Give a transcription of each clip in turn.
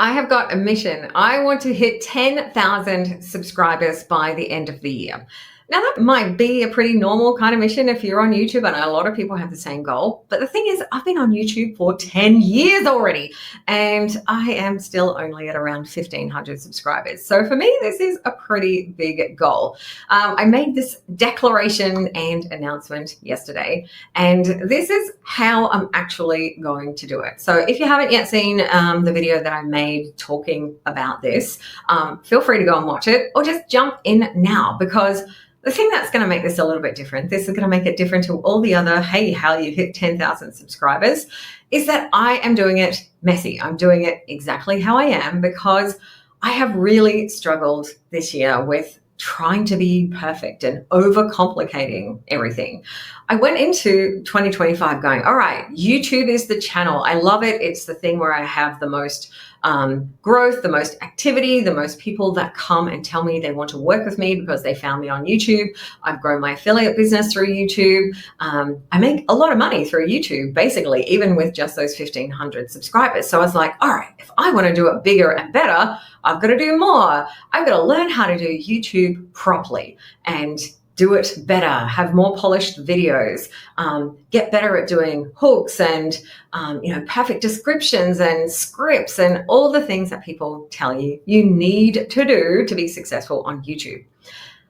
I have got a mission. I want to hit 10,000 subscribers by the end of the year. Now, that might be a pretty normal kind of mission if you're on YouTube. I know a lot of people have the same goal. But the thing is, I've been on YouTube for 10 years already, and I am still only at around 1,500 subscribers. So for me, this is a pretty big goal. I made this declaration and announcement yesterday, and this is how I'm actually going to do it. So if you haven't yet seen the video that I made talking about this, feel free to go and watch it, or just jump in now, because the thing that's going to make this a little bit different, this is going to make it different to all the other, hey, how you hit 10,000 subscribers, is that I am doing it messy. I'm doing it exactly how I am, because I have really struggled this year with trying to be perfect and overcomplicating everything. I went into 2025 going, all right, YouTube is the channel. I love it. It's the thing where I have the most growth, the most activity, the most people that come and tell me they want to work with me because they found me on YouTube. I've grown my affiliate business through YouTube. I make a lot of money through YouTube, basically, even with just those 1,500 subscribers. So I was like, all right, if I want to do it bigger and better, I've got to do more. I've got to learn how to do YouTube properly and do it better, have more polished videos, get better at doing hooks and, perfect descriptions and scripts and all the things that people tell you you need to do to be successful on YouTube.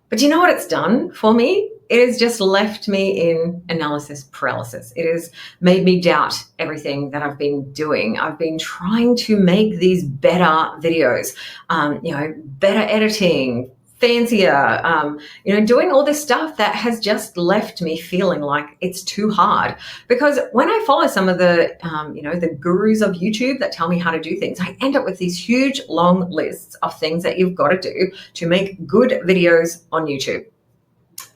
But you know what it's done for me? It has just left me in analysis paralysis. It has made me doubt everything that I've been doing. I've been trying to make these better videos, better editing, fancier, doing all this stuff that has just left me feeling like it's too hard. Because when I follow some of the, the gurus of YouTube that tell me how to do things, I end up with these huge, long lists of things that you've got to do to make good videos on YouTube.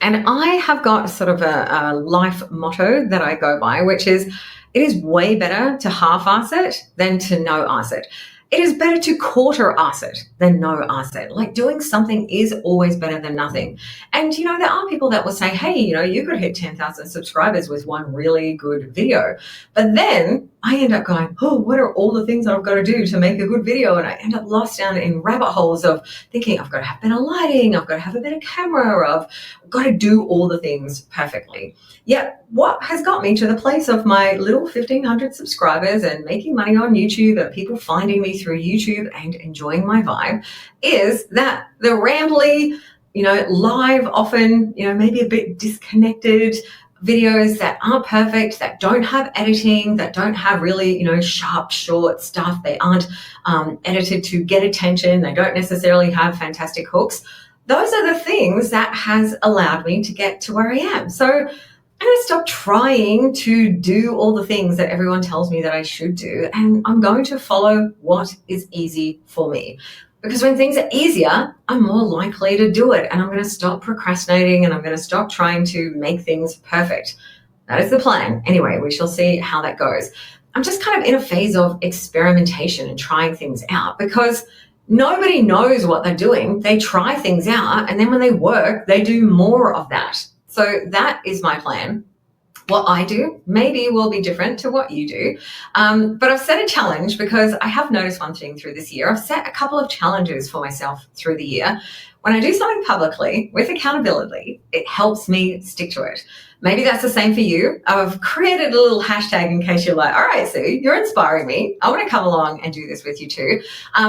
And I have got sort of a life motto that I go by, which is, it is way better to half-ass it than to no-ass it. It is better to quarter-ass it than no-ass it. Like, doing something is always better than nothing. And, there are people that will say, hey, you could hit 10,000 subscribers with one really good video. But then I end up going, oh, what are all the things that I've got to do to make a good video? And I end up lost down in rabbit holes of thinking I've got to have better lighting, I've got to have a better camera, I've got to do all the things perfectly. Yet what has got me to the place of my little 1,500 subscribers and making money on YouTube and people finding me through YouTube and enjoying my vibe is that the rambly, live, often, maybe a bit disconnected videos that aren't perfect, that don't have editing, that don't have really, sharp, short stuff. They aren't edited to get attention. They don't necessarily have fantastic hooks. Those are the things that has allowed me to get to where I am. So I'm going to stop trying to do all the things that everyone tells me that I should do, and I'm going to follow what is easy for me. Because when things are easier, I'm more likely to do it, and I'm going to stop procrastinating, and I'm going to stop trying to make things perfect. That is the plan. Anyway, we shall see how that goes. I'm just kind of in a phase of experimentation and trying things out, because nobody knows what they're doing. They try things out, and then when they work, they do more of that. So that is my plan. What I do maybe will be different to what you do. But I've set a challenge, because I have noticed one thing through this year. I've set a couple of challenges for myself through the year. When I do something publicly with accountability, it helps me stick to it. Maybe that's the same for you. I've created a little hashtag in case you're like, all right, Sue, you're inspiring me. I want to come along and do this with you too.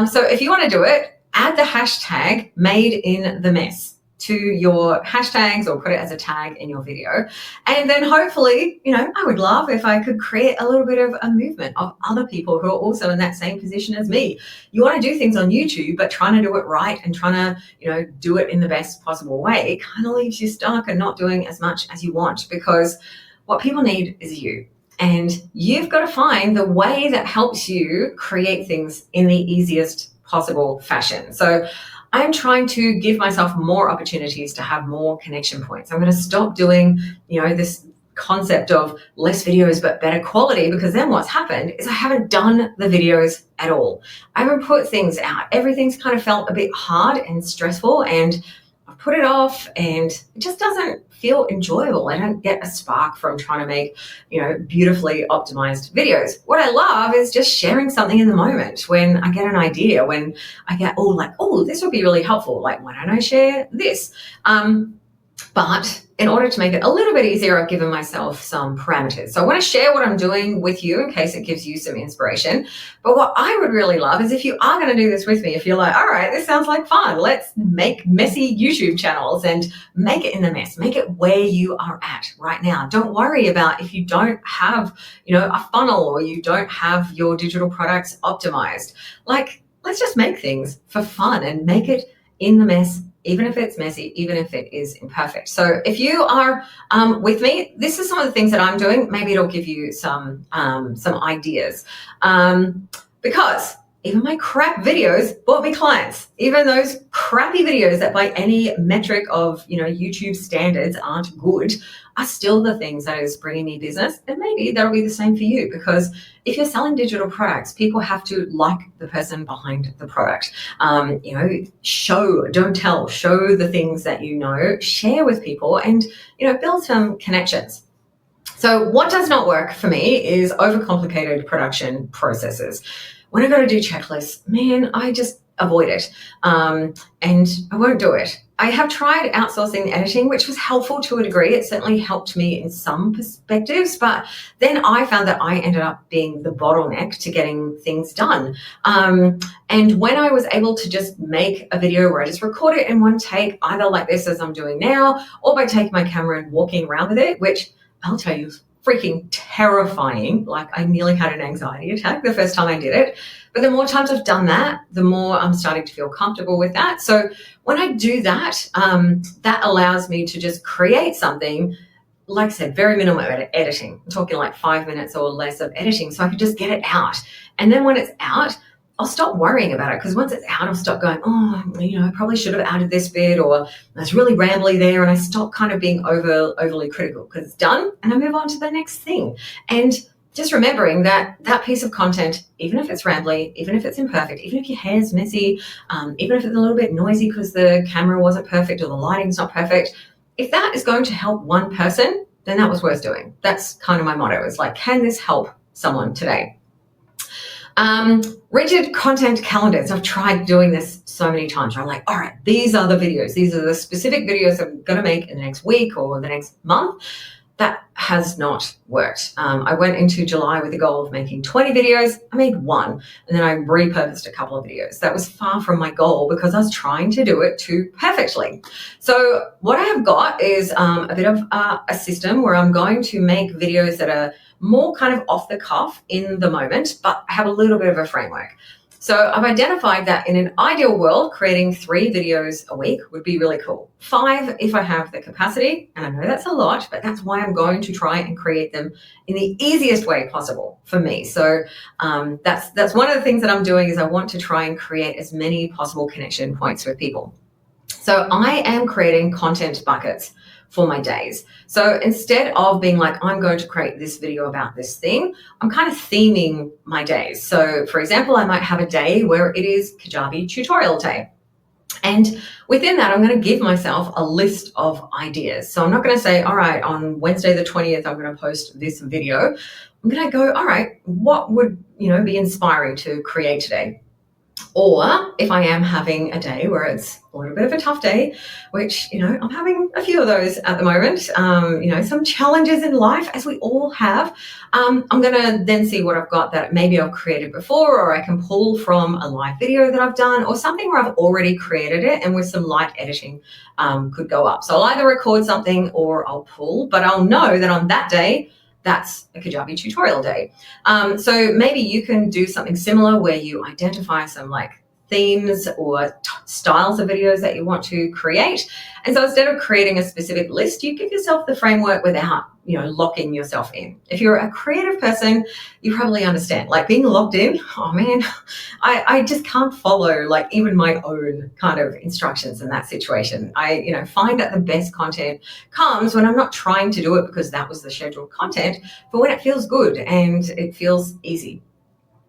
So if you want to do it, add the hashtag made in the mess to your hashtags, or put it as a tag in your video. And then hopefully, I would love if I could create a little bit of a movement of other people who are also in that same position as me. You want to do things on YouTube, but trying to do it right and trying to, do it in the best possible way, it kind of leaves you stuck and not doing as much as you want, because what people need is you. And you've got to find the way that helps you create things in the easiest possible fashion. So I'm trying to give myself more opportunities to have more connection points. I'm going to stop doing, this concept of less videos but better quality, because then what's happened is I haven't done the videos at all. I haven't put things out. Everything's kind of felt a bit hard and stressful, and I've put it off and it just doesn't feel enjoyable. I don't get a spark from trying to make, beautifully optimized videos. What I love is just sharing something in the moment when I get an idea, when I get, this would be really helpful. Like, why don't I share this? But in order to make it a little bit easier, I've given myself some parameters. So I want to share what I'm doing with you in case it gives you some inspiration. But what I would really love is if you are going to do this with me, if you're like, all right, this sounds like fun. Let's make messy YouTube channels and make it in the mess. Make it where you are at right now. Don't worry about if you don't have, a funnel or you don't have your digital products optimized. Like, let's just make things for fun and make it in the mess, even if it's messy, even if it is imperfect. So if you are with me, this is some of the things that I'm doing. Maybe it'll give you some ideas. Because even my crap videos brought me clients. Even those crappy videos that by any metric of YouTube standards aren't good are still the things that is bringing me business. And maybe that'll be the same for you, because if you're selling digital products, people have to like the person behind the product. Show, don't tell, show the things that share with people and, build some connections. So what does not work for me is overcomplicated production processes. When I go to do checklists, man, I just avoid it. And I won't do it. I have tried outsourcing editing, which was helpful to a degree. It certainly helped me in some perspectives, but then I found that I ended up being the bottleneck to getting things done. And when I was able to just make a video where I just record it in one take, either like this as I'm doing now, or by taking my camera and walking around with it, which I'll tell you, freaking terrifying. Like, I nearly had an anxiety attack the first time I did it. But the more times I've done that, the more I'm starting to feel comfortable with that. So when I do that, that allows me to just create something, like I said, very minimal editing. I'm talking like 5 minutes or less of editing, so I could just get it out. And then when it's out, I'll stop worrying about it, because once it's out, I'll stop going, I probably should have added this bit, or that's really rambly there, and I stop kind of being overly critical, because it's done and I move on to the next thing. And just remembering that that piece of content, even if it's rambly, even if it's imperfect, even if your hair's messy, even if it's a little bit noisy because the camera wasn't perfect or the lighting's not perfect, if that is going to help one person, then that was worth doing. That's kind of my motto. It's like, can this help someone today? Rigid content calendars. I've tried doing this so many times. I'm like, all right, these are the videos. These are the specific videos I'm going to make in the next week or the next month. That has not worked. I went into July with the goal of making 20 videos. I made one, and then I repurposed a couple of videos. That was far from my goal because I was trying to do it too perfectly. So what I have got is a bit of a system where I'm going to make videos that are more kind of off the cuff in the moment, but have a little bit of a framework. So I've identified that in an ideal world, creating 3 videos a week would be really cool. 5 if I have the capacity, and I know that's a lot, but that's why I'm going to try and create them in the easiest way possible for me. So that's one of the things that I'm doing, is I want to try and create as many possible connection points with people. So I am creating content buckets for my days. So instead of being like, I'm going to create this video about this thing, I'm kind of theming my days. So for example, I might have a day where it is Kajabi tutorial day. And within that, I'm going to give myself a list of ideas. So I'm not going to say, all right, on Wednesday the 20th, I'm going to post this video. I'm going to go, all right, what would, be inspiring to create today? Or if I am having a day where it's a little bit of a tough day, which, I'm having a few of those at the moment, some challenges in life, as we all have, I'm going to then see what I've got that maybe I've created before, or I can pull from a live video that I've done, or something where I've already created it and with some light editing could go up. So I'll either record something or I'll pull, but I'll know that on that day, that's a Kajabi tutorial day. So maybe you can do something similar where you identify some themes or styles of videos that you want to create. And so instead of creating a specific list, you give yourself the framework without, locking yourself in. If you're a creative person, you probably understand, being locked in, oh man, I just can't follow even my own kind of instructions in that situation. I, find that the best content comes when I'm not trying to do it because that was the scheduled content, but when it feels good and it feels easy.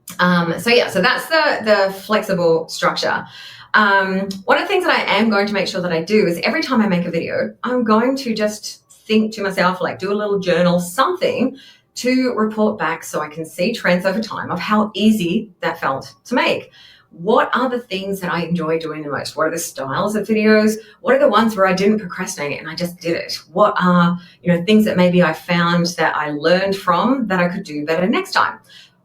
So that's the flexible structure. One of the things that I am going to make sure that I do is every time I make a video, I'm going to just think to myself, like do a little journal, something to report back so I can see trends over time of how easy that felt to make. What are the things that I enjoy doing the most? What are the styles of videos? What are the ones where I didn't procrastinate and I just did it? What are, things that maybe I found that I learned from that I could do better next time?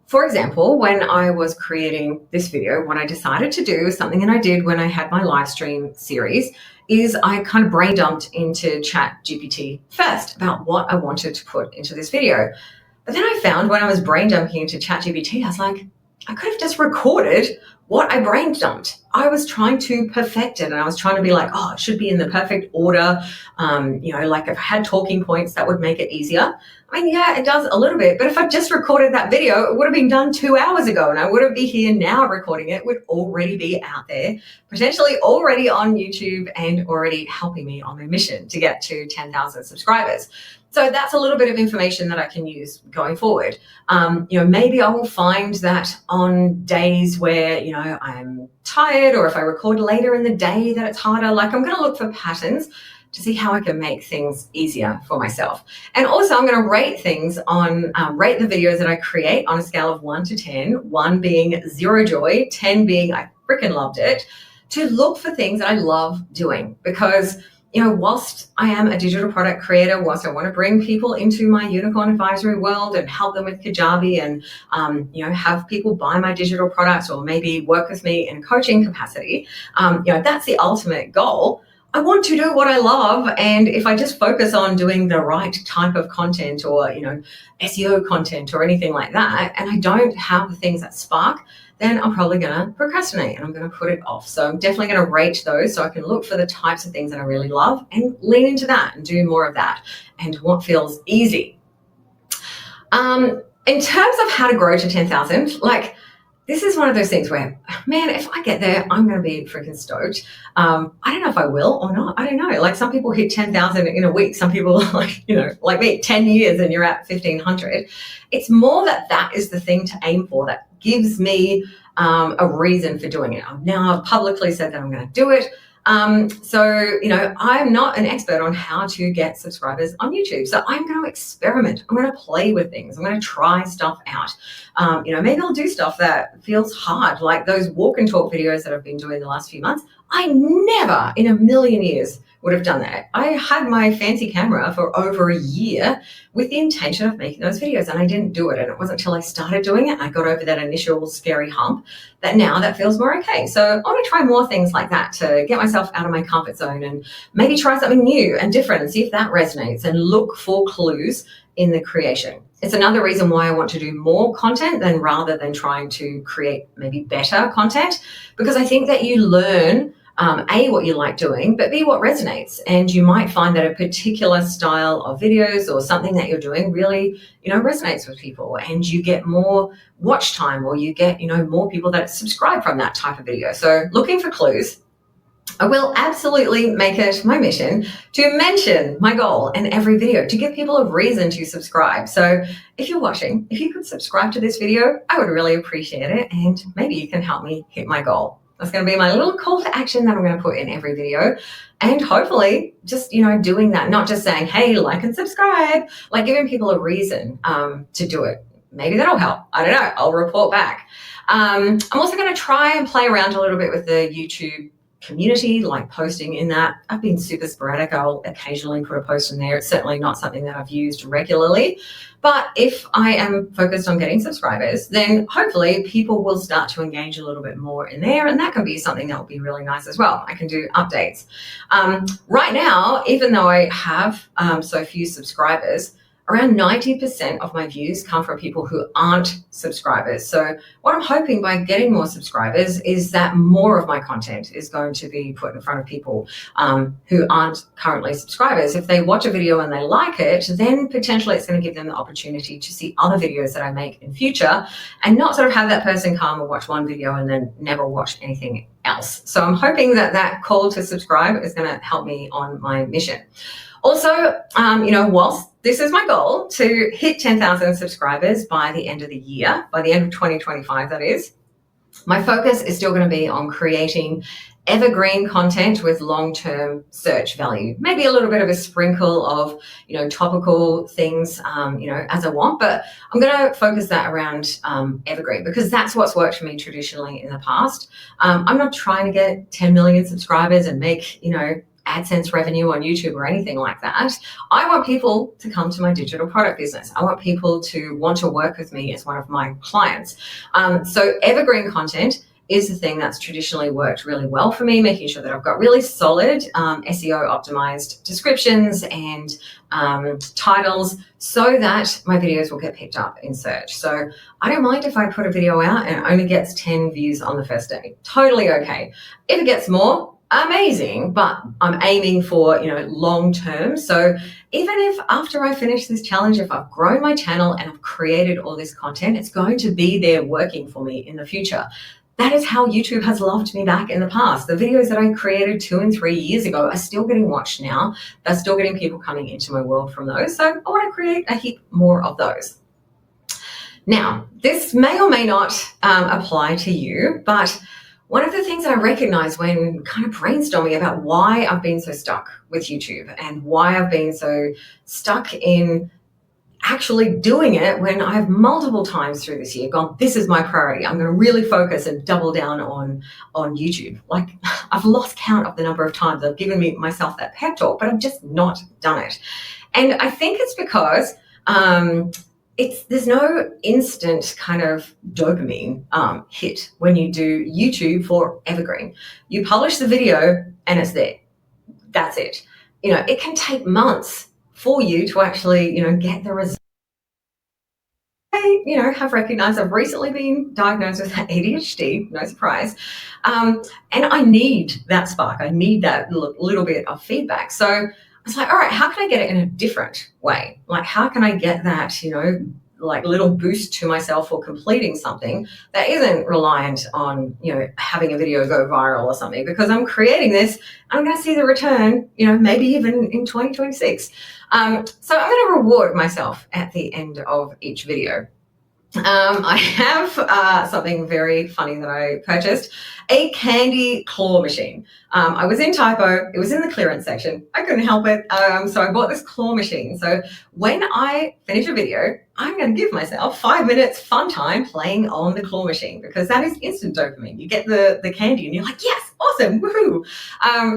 For example, when I was creating this video, what I decided to do, something that I did when I had my live stream series, is I kind of brain dumped into ChatGPT first about what I wanted to put into this video. But then I found when I was brain dumping into ChatGPT, I was like, I could have just recorded what I brain dumped. I was trying to perfect it, and I was trying to be like, it should be in the perfect order. Like if I had talking points, that would make it easier. I mean, yeah, it does a little bit, but if I just recorded that video, it would have been done 2 hours ago, and I wouldn't be here now recording it. It would already be out there, potentially already on YouTube and already helping me on my mission to get to 10,000 subscribers. So that's a little bit of information that I can use going forward. Maybe I will find that on days where, I'm tired, or if I record later in the day that it's harder, like I'm going to look for patterns to see how I can make things easier for myself. And also I'm going to rate things rate the videos that I create on a scale of 1 to 10, 1 being zero joy, 10 being I freaking loved it, to look for things that I love doing. Because whilst I am a digital product creator, whilst I want to bring people into my unicorn advisory world and help them with Kajabi and, have people buy my digital products or maybe work with me in coaching capacity, that's the ultimate goal. I want to do what I love. And if I just focus on doing the right type of content or, SEO content or anything like that, and I don't have the things that spark, then I'm probably going to procrastinate and I'm going to put it off. So I'm definitely going to rate those so I can look for the types of things that I really love and lean into that and do more of that and what feels easy. In terms of how to grow to 10,000, this is one of those things where, man, if I get there, I'm going to be freaking stoked. I don't know if I will or not. I don't know. Like some people hit 10,000 in a week. Some people like me, 10 years and you're at 1,500. It's more that is the thing to aim for. That gives me a reason for doing it. I've publicly said that I'm going to do it. I'm not an expert on how to get subscribers on YouTube. So I'm going to experiment. I'm going to play with things. I'm going to try stuff out. Maybe I'll do stuff that feels hard, like those walk and talk videos that I've been doing the last few months. I never in a million years would have done that. I had my fancy camera for over a year with the intention of making those videos, and I didn't do it. And it wasn't until I started doing it and I got over that initial scary hump that now that feels more okay. So I want to try more things like that to get myself out of my comfort zone and maybe try something new and different and see if that resonates and look for clues in the creation. It's another reason why I want to do more content rather than trying to create maybe better content, because I think that you learn A, what you like doing, but B, what resonates. And you might find that a particular style of videos or something that you're doing really, resonates with people, and you get more watch time, or you get, more people that subscribe from that type of video. So looking for clues. I will absolutely make it my mission to mention my goal in every video to give people a reason to subscribe. So if you're watching, if you could subscribe to this video, I would really appreciate it. And maybe you can help me hit my goal. That's going to be my little call to action that I'm going to put in every video. And hopefully just, doing that, not just saying, hey, like and subscribe, like giving people a reason to do it. Maybe that'll help. I don't know. I'll report back. I'm also going to try and play around a little bit with the YouTube community, like posting in that. I've been super sporadic. I'll occasionally put a post in there. It's certainly not something that I've used regularly. But if I am focused on getting subscribers, then hopefully people will start to engage a little bit more in there. And that can be something that will be really nice as well. I can do updates. Right now, even though I have so few subscribers, around 90% of my views come from people who aren't subscribers. So what I'm hoping by getting more subscribers is that more of my content is going to be put in front of people who aren't currently subscribers. If they watch a video and they like it, then potentially it's going to give them the opportunity to see other videos that I make in future, and not sort of have that person come and watch one video and then never watch anything else. So I'm hoping that that call to subscribe is going to help me on my mission. Also, whilst this is my goal, to hit 10,000 subscribers by the end of the year, by the end of 2025, that is. My focus is still going to be on creating evergreen content with long-term search value, maybe a little bit of a sprinkle of, topical things, as I want, but I'm going to focus that around evergreen, because that's what's worked for me traditionally in the past. I'm not trying to get 10 million subscribers and make, AdSense revenue on YouTube or anything like that. I want people to come to my digital product business. I want people to want to work with me as one of my clients. So evergreen content is the thing that's traditionally worked really well for me, making sure that I've got really solid SEO optimized descriptions and titles so that my videos will get picked up in search. So I don't mind if I put a video out and it only gets 10 views on the first day. Totally okay. If it gets more, amazing, but I'm aiming for, long term. So even if after I finish this challenge, if I've grown my channel and I've created all this content, it's going to be there working for me in the future. That is how YouTube has loved me back in the past. The videos that I created 2 and 3 years ago are still getting watched now. They're still getting people coming into my world from those. So I want to create a heap more of those. Now, this may or may not apply to you, but one of the things that I recognize when kind of brainstorming about why I've been so stuck with YouTube and why I've been so stuck in actually doing it, when I've multiple times through this year gone, this is my priority. I'm going to really focus and double down on YouTube. Like, I've lost count of the number of times I've given myself that pep talk, but I've just not done it. And I think it's because there's no instant kind of dopamine hit when you do YouTube for evergreen. You publish the video and it's there. That's it. It can take months for you to actually, get the results. I, have recognized I've recently been diagnosed with ADHD, no surprise. And I need that spark. I need that little bit of feedback. So I was like, all right, how can I get it in a different way? Like, how can I get that, like little boost to myself for completing something that isn't reliant on, having a video go viral or something, because I'm creating this, I'm going to see the return, maybe even in 2026. So I'm going to reward myself at the end of each video. I have something very funny that I purchased, a candy claw machine. I was in Typo, it was in the clearance section. I couldn't help it. So I bought this claw machine. So when I finish a video, I'm going to give myself 5 minutes fun time playing on the claw machine, because that is instant dopamine. You get the candy and you're like, yes, awesome, woohoo.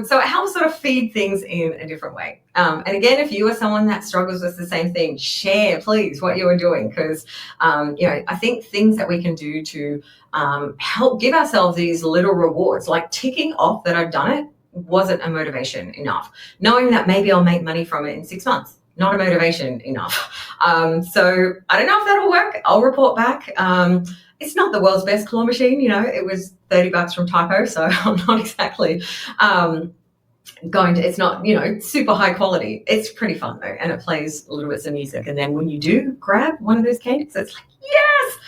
So it helps sort of feed things in a different way. And again, if you are someone that struggles with the same thing, share, please, what you are doing, because, I think things that we can do to help give ourselves these little rewards, like ticking off that I've done it, wasn't a motivation enough. Knowing that maybe I'll make money from it in 6 months, not a motivation enough. So I don't know if that'll work. I'll report back. It's not the world's best claw machine. It was $30 from Typo, so I'm not exactly it's not, super high quality. It's pretty fun though, and it plays little bits of music. And then when you do grab one of those candies, it's like, yes.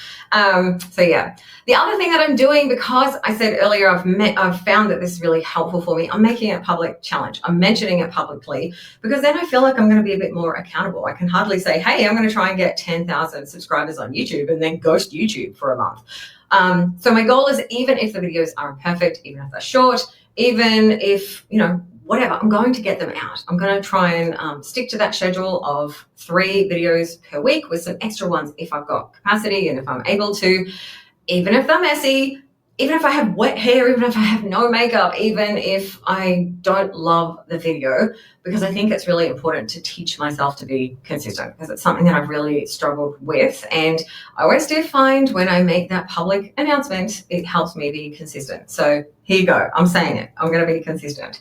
So yeah, the other thing that I'm doing, because I said earlier, I've found that this is really helpful for me. I'm making it a public challenge. I'm mentioning it publicly, because then I feel like I'm going to be a bit more accountable. I can hardly say, hey, I'm going to try and get 10,000 subscribers on YouTube and then ghost YouTube for a month. So my goal is, even if the videos aren't perfect, even if they're short, even if, whatever, I'm going to get them out. I'm going to try and stick to that schedule of 3 videos per week, with some extra ones if I've got capacity and if I'm able to, even if they're messy, even if I have wet hair, even if I have no makeup, even if I don't love the video, because I think it's really important to teach myself to be consistent, because it's something that I've really struggled with. And I always do find when I make that public announcement, it helps me be consistent. So here you go. I'm saying it. I'm going to be consistent.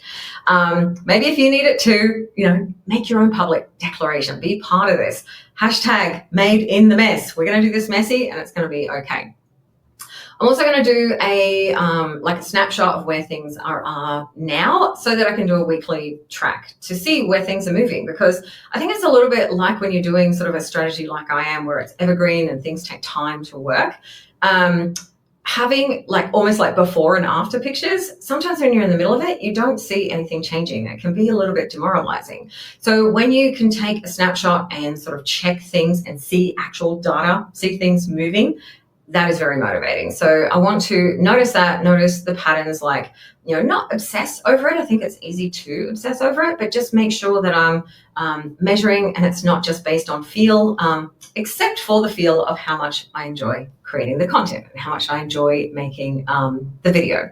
Maybe if you need it too, make your own public declaration. Be part of this. Hashtag made in the mess. We're going to do this messy and it's going to be okay. I'm also going to do a snapshot of where things are now, so that I can do a weekly track to see where things are moving, because I think it's a little bit like when you're doing sort of a strategy like I am, where it's evergreen and things take time to work. having like almost like before and after pictures, sometimes when you're in the middle of it, you don't see anything changing. It can be a little bit demoralizing. So when you can take a snapshot and sort of check things and see actual data, see things moving, that is very motivating. So I want to notice the patterns, like, not obsess over it. I think it's easy to obsess over it, but just make sure that I'm measuring, and it's not just based on feel, except for the feel of how much I enjoy creating the content and how much I enjoy making the video.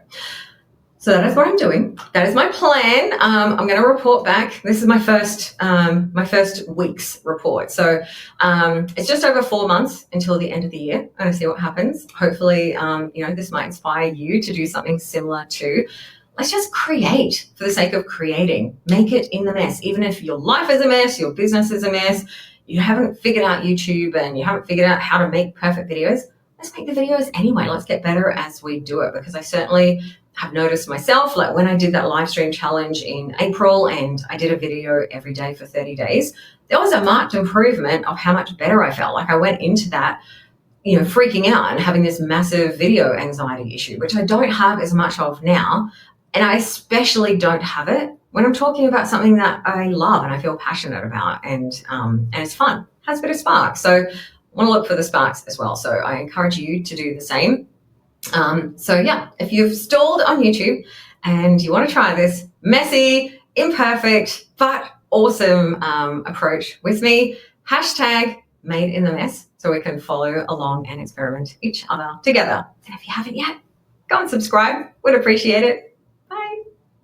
So that is what I'm doing. That is my plan. I'm going to report back. This is my first week's report. So it's just over 4 months until the end of the year. I'm going to see what happens. Hopefully, this might inspire you to do something similar too. Let's just create for the sake of creating. Make it in the mess. Even if your life is a mess, your business is a mess, you haven't figured out YouTube and you haven't figured out how to make perfect videos, let's make the videos anyway. Let's get better as we do it, because I certainly have noticed myself, like when I did that live stream challenge in April and I did a video every day for 30 days, there was a marked improvement of how much better I felt. Like I went into that, freaking out and having this massive video anxiety issue, which I don't have as much of now. And I especially don't have it when I'm talking about something that I love and I feel passionate about, and it's fun, has a bit of spark. So I want to look for the sparks as well. So I encourage you to do the same. So yeah, if you've stalled on YouTube and you want to try this messy, imperfect, but awesome approach with me, hashtag made in the mess, so we can follow along and experiment each other together. And if you haven't yet, go and subscribe. Would appreciate it.